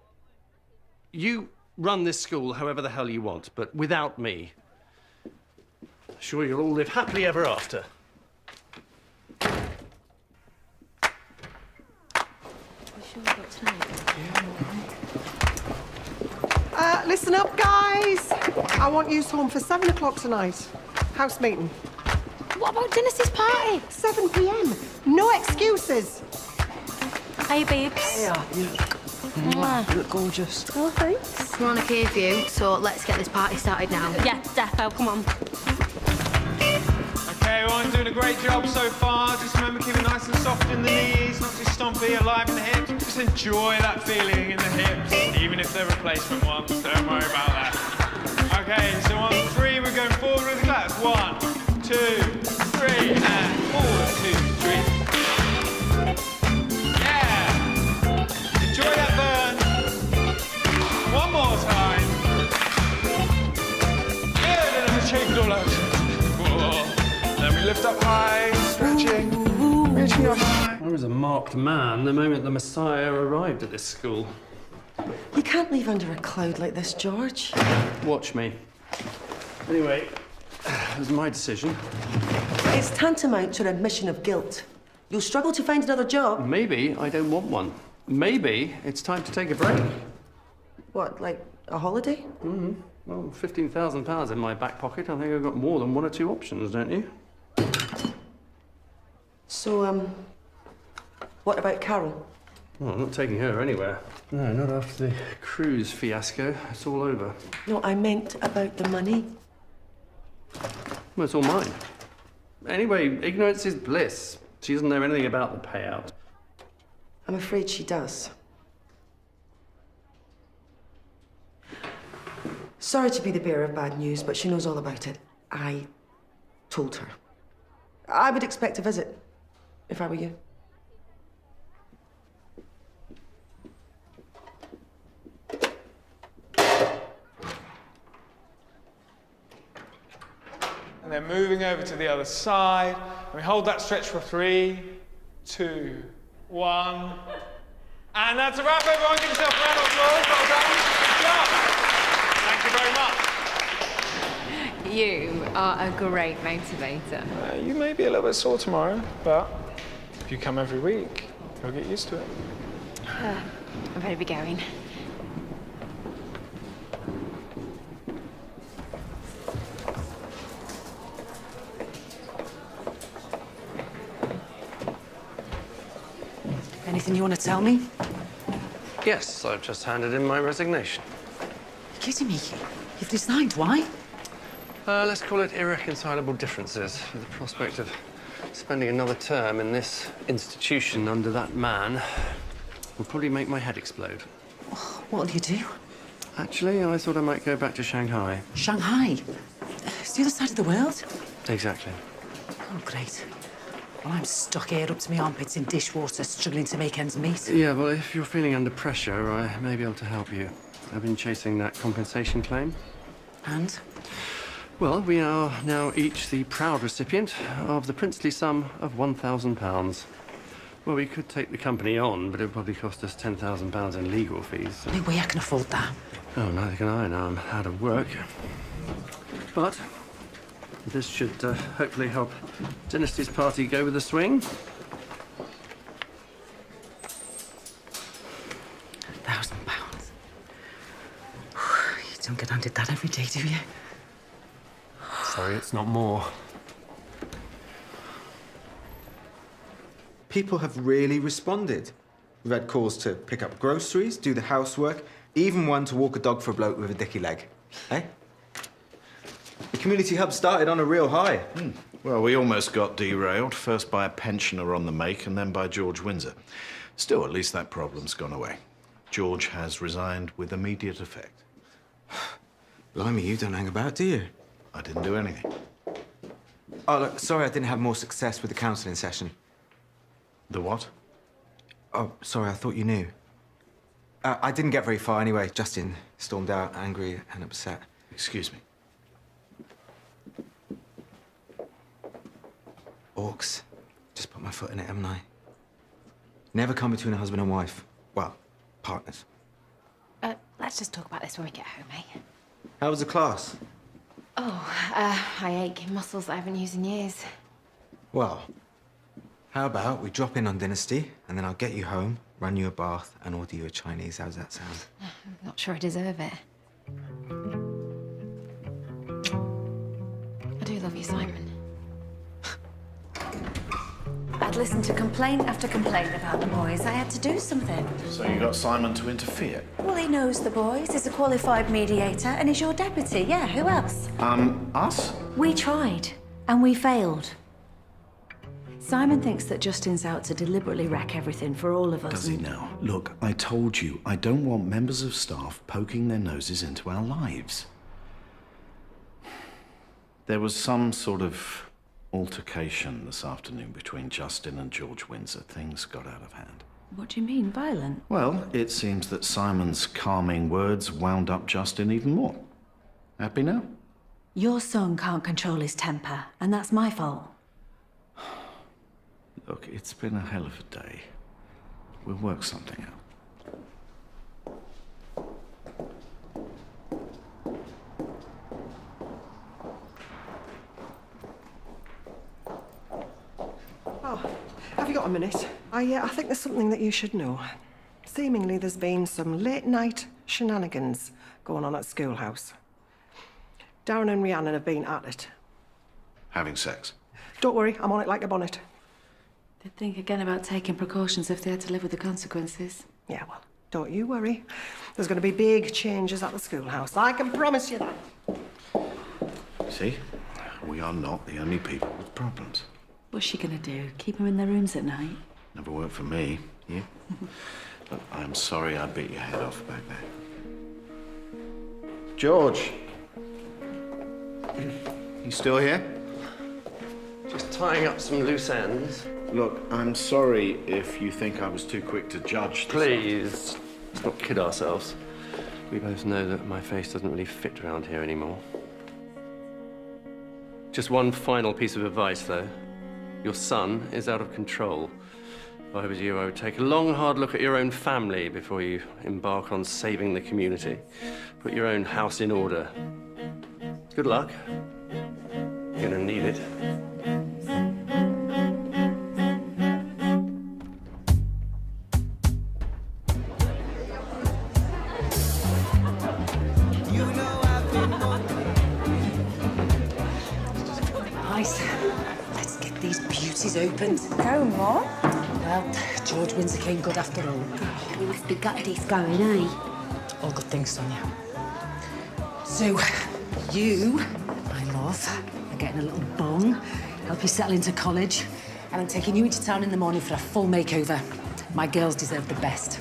Speaker 2: You run this school however the hell you want, but without me. Sure, you'll all live happily ever after.
Speaker 11: Listen up, guys. I want you home for 7 o'clock tonight. House meeting.
Speaker 8: what about Dynasty's party?
Speaker 11: 7 p.m. No excuses.
Speaker 8: Hey, babes.
Speaker 10: Yeah, you
Speaker 8: Mwah.
Speaker 10: look gorgeous.
Speaker 8: Oh, thanks. We're on a curfew, so let's get this party started now.
Speaker 20: Yeah, defo, come on.
Speaker 3: Okay, everyone's doing a great job so far. Just remember, keep it nice and soft in the knees, not too stumpy, alive in the hips. Just enjoy that feeling in the hips, even if they're replacement ones. Don't worry about that. Okay, so on 3, we're going forward with the claps. 1, 2, 3, and forward. 2, 3. Yeah! Enjoy that burn. One more time. Good, and then shake it all out. Then we lift up high, stretching, reaching up high.
Speaker 2: I was a marked man the moment the Messiah arrived at this school.
Speaker 4: You can't leave under a cloud like this, George.
Speaker 2: Watch me. Anyway, it was my decision.
Speaker 4: It's tantamount to an admission of guilt. You'll struggle to find another job.
Speaker 2: Maybe I don't want one. Maybe it's time to take a break.
Speaker 4: What, like a holiday?
Speaker 2: Mm-hmm. Well, £15,000 in my back pocket. I think I've got more than 1 or 2 options, don't you?
Speaker 4: So, what about Carol?
Speaker 2: Well, I'm not taking her anywhere. No, not after the cruise fiasco. It's all over.
Speaker 4: No, I meant about the money.
Speaker 2: Well, it's all mine. Anyway, ignorance is bliss. She doesn't know anything about the payout.
Speaker 4: I'm afraid she does. Sorry to be the bearer of bad news, but she knows all about it. I told her. I would expect a visit, if I were you.
Speaker 3: And then moving over to the other side. And we hold that stretch for 3, 2, 1. And that's a wrap, everyone. Give yourself a round of applause. Well done. Good job. Thank you very much.
Speaker 7: You are a great motivator.
Speaker 3: You may be a little bit sore tomorrow, but if you come every week, you'll get used to it.
Speaker 7: I better be going.
Speaker 10: Anything you want to tell me?
Speaker 2: Yes, I've just handed in my resignation.
Speaker 10: You're kidding me. You've resigned. Why?
Speaker 2: Let's call it irreconcilable differences. The prospect of spending another term in this institution under that man will probably make my head explode.
Speaker 10: What'll you do?
Speaker 2: Actually, I thought I might go back to Shanghai.
Speaker 10: Shanghai? It's the other side of the world?
Speaker 2: Exactly.
Speaker 10: Oh, great. Well, I'm stuck here up to my armpits in dishwater, struggling to make ends meet.
Speaker 2: Yeah, well, if you're feeling under pressure, I may be able to help you. I've been chasing that compensation claim.
Speaker 10: And?
Speaker 2: Well, we are now each the proud recipient of the princely sum of £1,000. Well, we could take the company on, but it would probably cost us £10,000 in legal fees.
Speaker 10: No way I can afford that.
Speaker 2: Oh, neither can I now I'm out of work. But this should hopefully help Dynasty's party go with the swing.
Speaker 10: £1,000. You don't get handed that every day, do you?
Speaker 2: Sorry, it's not more.
Speaker 6: People have really responded. We've had calls to pick up groceries, do the housework, even one to walk a dog for a bloke with a dicky leg. Eh? The community hub started on a real high.
Speaker 12: Well, we almost got derailed, first by a pensioner on the make and then by George Windsor. Still, at least that problem's gone away. George has resigned with immediate effect.
Speaker 6: Blimey, you don't hang about, do you?
Speaker 12: I didn't do anything.
Speaker 6: Oh, look, sorry I didn't have more success with the counselling session.
Speaker 12: The what?
Speaker 6: Oh, sorry, I thought you knew. I didn't get very far anyway. Justin stormed out, angry and upset.
Speaker 12: Excuse me.
Speaker 6: Orcs. Just put my foot in it, haven't I? Never come between a husband and wife. Well, partners.
Speaker 8: Let's just talk about this when we get home, eh?
Speaker 6: How was the class?
Speaker 8: Oh, I ache muscles I haven't used in years.
Speaker 6: Well, how about we drop in on Dynasty, and then I'll get you home, run you a bath, and order you a Chinese. How's that sound?
Speaker 8: I'm not sure I deserve it. I do love you, Simon.
Speaker 1: I'd listened to complaint after complaint about the boys. I had to do something.
Speaker 12: So you got Simon to interfere?
Speaker 1: Well, he knows the boys. He's a qualified mediator, and he's your deputy. Yeah, who else?
Speaker 12: Us?
Speaker 1: We tried, and we failed. Simon thinks that Justin's out to deliberately wreck everything for all of us.
Speaker 12: Does he now? Look, I told you, I don't want members of staff poking their noses into our lives. There was some sort of altercation this afternoon between Justin and George Windsor. Things got out of hand.
Speaker 1: What do you mean, violent?
Speaker 12: Well, it seems that Simon's calming words wound up Justin even more. Happy now?
Speaker 1: Your son can't control his temper, and that's my fault.
Speaker 12: Look, it's been a hell of a day. We'll work something out.
Speaker 11: Oh, have you got a minute? I think there's something that you should know. Seemingly there's been some late-night shenanigans going on at Schoolhouse. Darren and Rhiannon have been at it.
Speaker 12: Having sex?
Speaker 11: Don't worry, I'm on it like a bonnet.
Speaker 1: They'd think again about taking precautions if they had to live with the consequences.
Speaker 11: Yeah, well, don't you worry. There's going to be big changes at the Schoolhouse. I can promise you that.
Speaker 12: See? We are not the only people with problems.
Speaker 1: What's she gonna do? Keep them in their rooms at night?
Speaker 12: Never worked for me. You? Look, I'm sorry I bit your head off back there. George! You still here?
Speaker 2: Just tying up some loose ends.
Speaker 12: Look, I'm sorry if you think I was too quick to judge.
Speaker 2: Please, let's not kid ourselves. We both know that my face doesn't really fit around here anymore. Just one final piece of advice, though. Your son is out of control. If I was you, I would take a long, hard look at your own family before you embark on saving the community. Put your own house in order. Good luck. You're gonna need it.
Speaker 10: Nice. Let's get these beauties opened.
Speaker 19: Go on.
Speaker 10: Well, George Windsor came good after all.
Speaker 19: You must be gutted he's going, eh?
Speaker 10: All good things, Sonia. So, you, my love, are getting a little bung, help you settle into college, and I'm taking you into town in the morning for a full makeover. My girls deserve the best.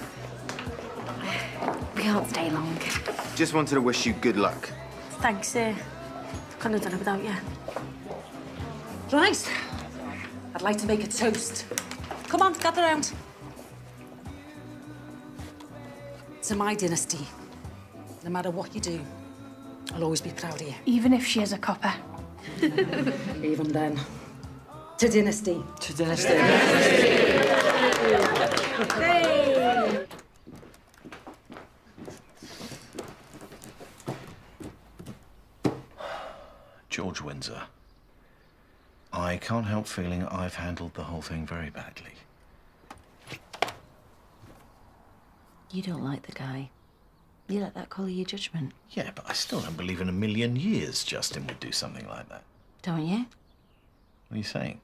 Speaker 20: We can't stay long.
Speaker 6: Just wanted to wish you good luck.
Speaker 20: Thanks, couldn't have done it without you.
Speaker 10: Right. I'd like to make a toast. Come on, gather round. To my dynasty. No matter what you do, I'll always be proud of you.
Speaker 20: Even if she is a copper.
Speaker 10: Even then. To dynasty.
Speaker 11: To dynasty.
Speaker 10: Hey!
Speaker 12: George Windsor. I can't help feeling I've handled the whole thing very badly.
Speaker 1: You don't like the guy. You let that colour your judgment.
Speaker 12: Yeah, but I still don't believe in a million years Justin would do something like that.
Speaker 1: Don't you?
Speaker 12: What are you saying?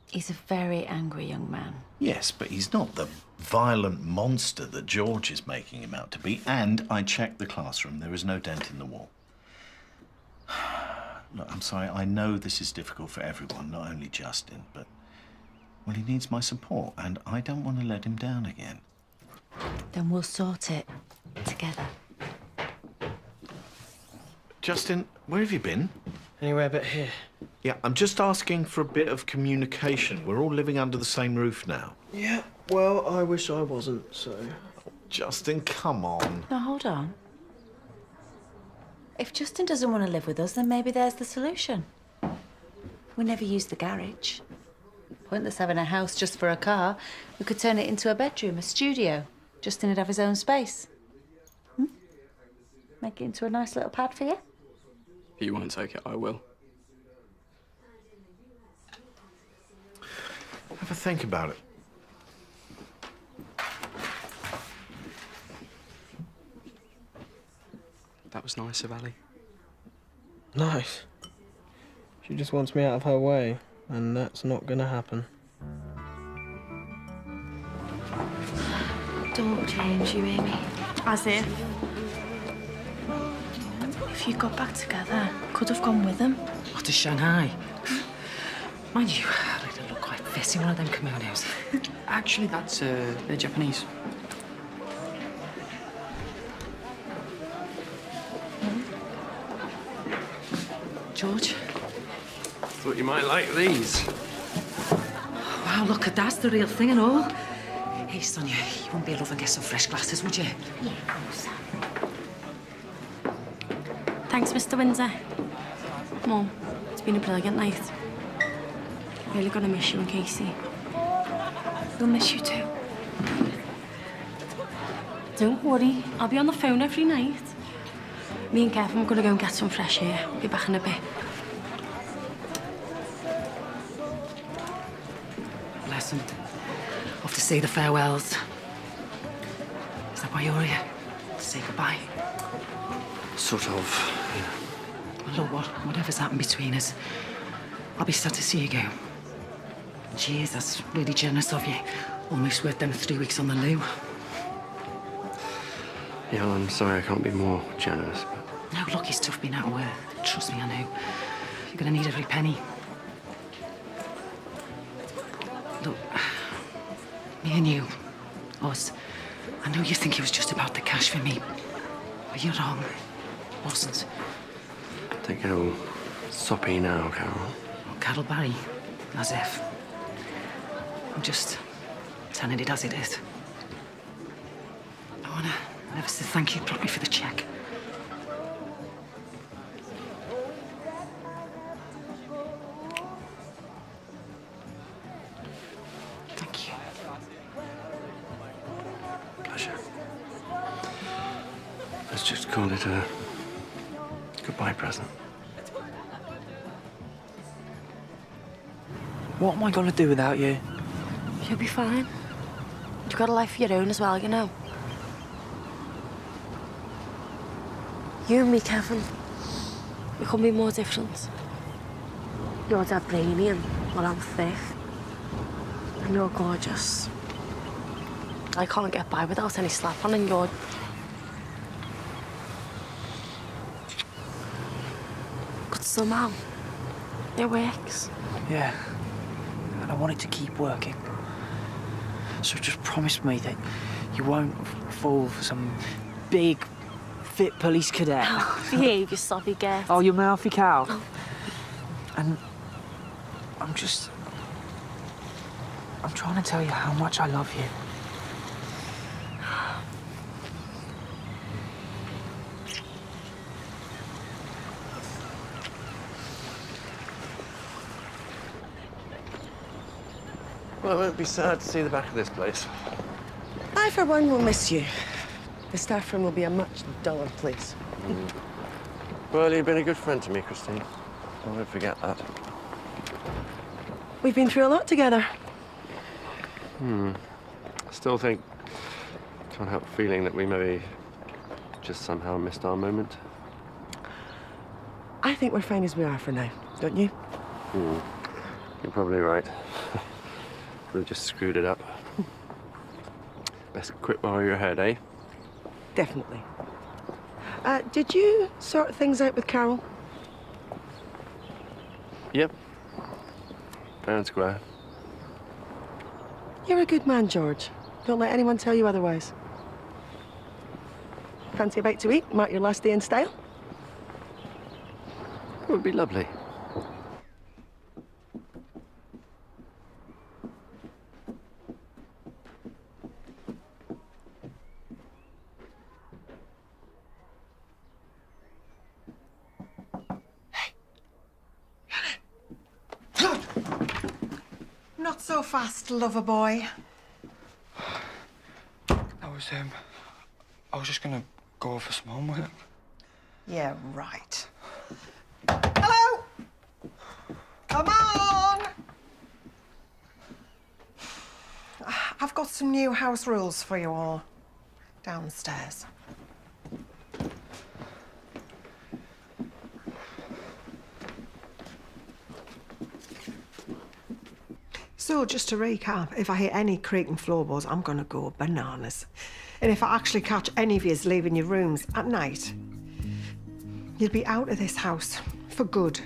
Speaker 1: He's a very angry young man.
Speaker 12: Yes, but he's not the violent monster that George is making him out to be. And I checked the classroom. There is no dent in the wall. Look, I'm sorry. I know this is difficult for everyone, not only Justin, but... well, he needs my support, and I don't want to let him down again.
Speaker 1: Then we'll sort it together.
Speaker 12: Justin, where have you been?
Speaker 5: Anywhere but here.
Speaker 12: Yeah, I'm just asking for a bit of communication. We're all living under the same roof now.
Speaker 5: Yeah, well, I wish I wasn't, so...
Speaker 12: Justin, come on.
Speaker 1: Now, hold on. If Justin doesn't want to live with us, then maybe there's the solution. We never use the garage. Pointless having a house just for a car. We could turn it into a bedroom, a studio. Justin would have his own space. Make it into a nice little pad for you.
Speaker 9: If you won't take it, I will.
Speaker 12: Have a think about it.
Speaker 9: That was nice of Ali.
Speaker 5: Nice. She just wants me out of her way.
Speaker 15: And that's not gonna happen.
Speaker 8: Don't change, you hear me?
Speaker 20: As if. If you got back together, could have gone with him.
Speaker 10: What, to Shanghai? Mind you, they look quite fit in one of them kimonos.
Speaker 9: Actually, they're Japanese.
Speaker 10: George?
Speaker 2: Thought you might like these.
Speaker 10: Wow, look at that's the real thing and all. Hey, Sonia, you wouldn't be able to get some fresh glasses, would you?
Speaker 19: Yeah, of course.
Speaker 20: Thanks, Mr. Windsor. Mum, it's been a brilliant night. Really gonna miss you and Casey. We'll miss you too. Don't worry, I'll be on the phone every night. Me and Kevin are gonna go and get some fresh air. We'll be back in a bit.
Speaker 10: Bless them. Off to say the farewells. Is that why you're here? To say goodbye?
Speaker 2: Sort of, yeah.
Speaker 10: Well, look, whatever's happened between us, I'll be sad to see you go. Cheers, that's really generous of you. Almost worth them 3 weeks on the loo.
Speaker 2: Yeah, well, I'm sorry I can't be more generous.
Speaker 10: No, look, it's tough being out of work. Trust me, I know. You're gonna need every penny. Look, me and you, us, I know you think it was just about the cash for me, but you're wrong. It wasn't.
Speaker 2: Don't get all soppy now, Carol.
Speaker 10: Oh, Carol Barry, as if. I'm just telling it as it is. I wanna never say thank you properly for the cheque. Thank you.
Speaker 2: Pleasure. Let's just call it a goodbye present.
Speaker 5: What am I gonna do without you?
Speaker 20: You'll be fine. You've got a life of your own as well, you know. You and me, Kevin, we couldn't be more different. You're dead brainy and well, I'm thick. And you're gorgeous. I can't get by without any slap on, and you're... But somehow, it works.
Speaker 5: Yeah. And I want it to keep working. So just promise me that you won't fall for some big, fit police cadet.
Speaker 20: Behave, you soppy get.
Speaker 5: Oh, you mouthy cow. And I'm trying to tell you how much I love you.
Speaker 2: Well, I won't be sad to see the back of this place.
Speaker 11: I, for one, will miss you. The staff room will be a much duller place.
Speaker 2: Well, you've been a good friend to me, Christine. I won't forget that.
Speaker 11: We've been through a lot together.
Speaker 2: I still think... Can't help feeling that we maybe just somehow missed our moment.
Speaker 11: I think we're fine as we are for now, don't you?
Speaker 2: You're probably right. We've just screwed it up. Best quit while you're ahead, eh?
Speaker 11: Definitely. Did you sort things out with Carol?
Speaker 2: Yep. Fair and square.
Speaker 11: You're a good man, George. Don't let anyone tell you otherwise. Fancy a bite to eat? Mark your last day in style?
Speaker 2: It would be lovely.
Speaker 11: Not so fast, lover boy.
Speaker 9: I was just gonna go over some homework.
Speaker 11: Yeah, right. Hello! Come on! I've got some new house rules for you all. Downstairs. So, just to recap, if I hear any creaking floorboards, I'm gonna go bananas. And if I actually catch any of yous leaving your rooms at night, you'll be out of this house for good.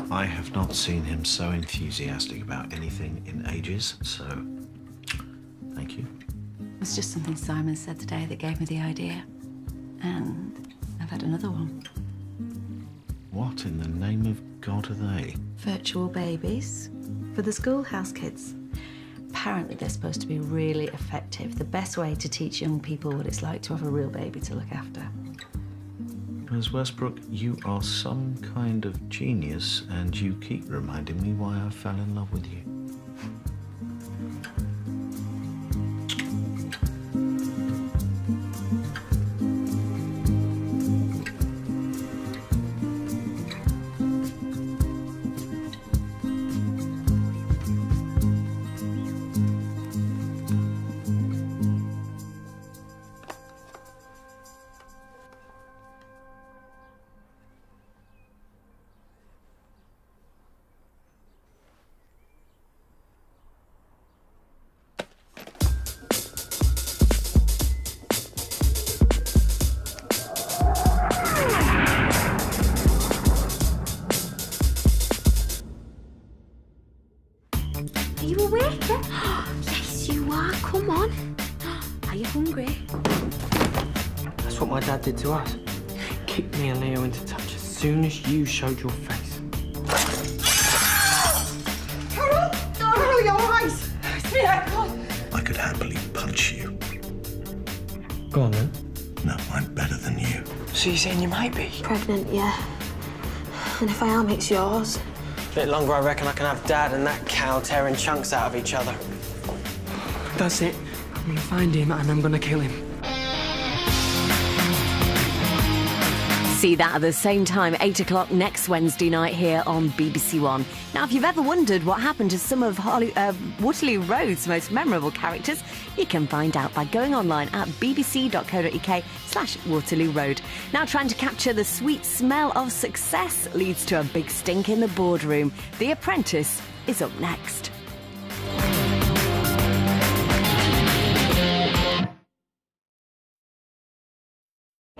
Speaker 15: I have not seen him so enthusiastic about anything in ages, so thank you.
Speaker 1: It was just something Simon said today that gave me the idea. And I've had another one.
Speaker 15: What in the name of God are they?
Speaker 1: Virtual babies for the schoolhouse kids. Apparently they're supposed to be really effective. The best way to teach young people what it's like to have a real baby to look after.
Speaker 15: Ms. Westbrook, you are some kind of genius, and you keep reminding me why I fell in love with you.
Speaker 8: Are you awake? Yes, you are. Come on. Are you hungry?
Speaker 16: That's what my dad did to us. Kicked me and Leo into touch as soon as you showed your face.
Speaker 11: Carol! Carol, you're all right. Sweetheart, come on.
Speaker 15: I could happily punch you.
Speaker 16: Go on, then.
Speaker 15: No, I'm better than you.
Speaker 16: So you're saying you might be?
Speaker 8: Pregnant, yeah. And if I am, it's yours.
Speaker 16: A bit longer, I reckon I can have Dad and that cow tearing chunks out of each other. That's it. I'm gonna find him and I'm gonna kill him.
Speaker 22: See that at the same time, 8 o'clock next Wednesday night here on BBC One. Now, if you've ever wondered what happened to some of Waterloo Road's most memorable characters, you can find out by going online at bbc.co.uk/Waterloo Road. Now, trying to capture the sweet smell of success leads to a big stink in the boardroom. The Apprentice is up next.